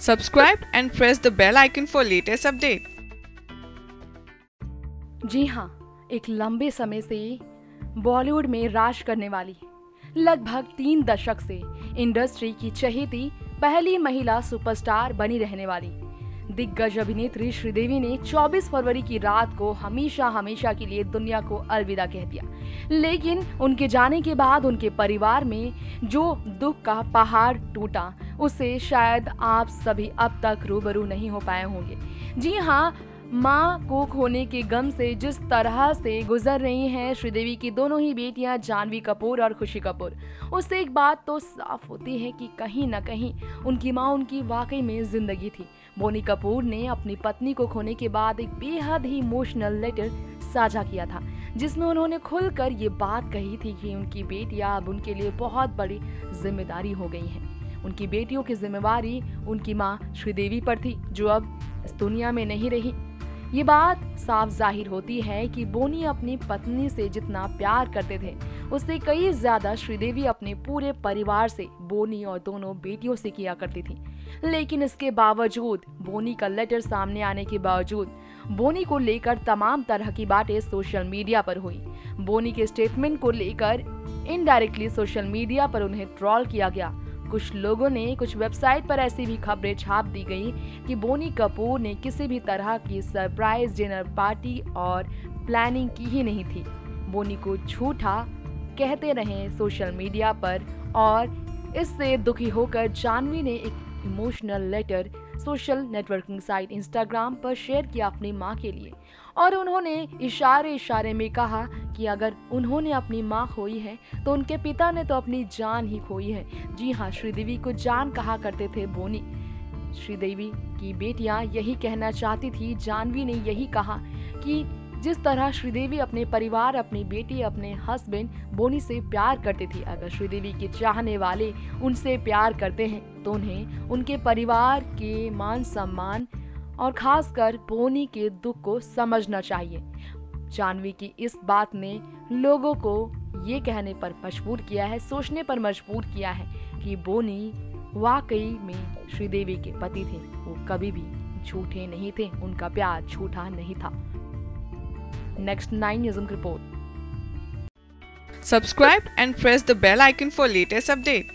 Subscribe and press the bell icon for latest update. जी हाँ, एक लंबे समय से बॉलीवुड में राज करने वाली, लगभग 3 दशक से इंडस्ट्री की चहेती पहली महिला सुपरस्टार बनी रहने वाली दिग्गज अभिनेत्री श्रीदेवी ने 24 फरवरी की रात को हमेशा के लिए दुनिया को अलविदा कह दिया। लेकिन उनके जाने के बाद उनके परिवार में जो दुख का पहाड़ टूटा, उससे शायद आप सभी अब तक रूबरू नहीं हो पाए होंगे। जी हाँ, माँ को खोने के गम से जिस तरह से गुजर रही हैं श्रीदेवी की दोनों ही बेटियां जानवी कपूर और खुशी कपूर, उससे एक बात तो साफ होती है कि कहीं न कहीं उनकी माँ उनकी वाकई में जिंदगी थी। बोनी कपूर ने अपनी पत्नी को खोने के बाद एक बेहद ही इमोशनल लेटर साझा किया था, जिसमें उन्होंने खुलकर ये बात कही थी कि उनकी बेटियां अब उनके लिए बहुत बड़ी जिम्मेदारी हो गई हैं। उनकी बेटियों की जिम्मेवारी उनकी माँ श्रीदेवी पर थी, जो अब इस दुनिया में नहीं रही। ये बात साफ जाहिर होती है कि बोनी अपनी पत्नी से जितना प्यार करते थे, उससे कई ज्यादा श्रीदेवी अपने पूरे परिवार से, बोनी और दोनों बेटियों से किया करती थी। लेकिन इसके बावजूद, बोनी का लेटर सामने आने के बावजूद, बोनी को लेकर तमाम तरह की बातें सोशल मीडिया पर हुई। बोनी के स्टेटमेंट को लेकर इनडायरेक्टली सोशल मीडिया पर उन्हें ट्रोल किया गया। कुछ लोगों ने, कुछ वेबसाइट पर ऐसी भी खबरें छाप दी गई कि बोनी कपूर ने किसी भी तरह की सरप्राइज डिनर पार्टी और प्लानिंग की ही नहीं थी। बोनी को झूठा कहते रहे सोशल मीडिया पर, और इससे दुखी होकर जानवी ने एक emotional letter social networking site Instagram पर शेयर किया अपनी माँ के लिए, और उन्होंने इशारे में कहा कि अगर उन्होंने अपनी माँ खोई है तो उनके पिता ने तो अपनी जान ही खोई है। जी हाँ, श्रीदेवी को जान कहा करते थे बोनी। श्रीदेवी की बेटियां यही कहना चाहती थी। जानवी ने यही कहा कि जिस तरह श्रीदेवी अपने परिवार, अपनी बेटी, अपने हस्बैंड बोनी से प्यार करती थी, अगर श्रीदेवी के चाहने वाले उनसे प्यार करते हैं तो उन्हें उनके परिवार के मान सम्मान और खासकर बोनी के दुख को समझना चाहिए। जानवी की इस बात ने लोगों को ये कहने पर मजबूर किया है, सोचने पर मजबूर किया है कि बोनी वाकई में श्रीदेवी के पति थे। वो कभी भी झूठे नहीं थे, उनका प्यार झूठा नहीं था। Next 9 News report. Subscribe and press the bell icon for latest update.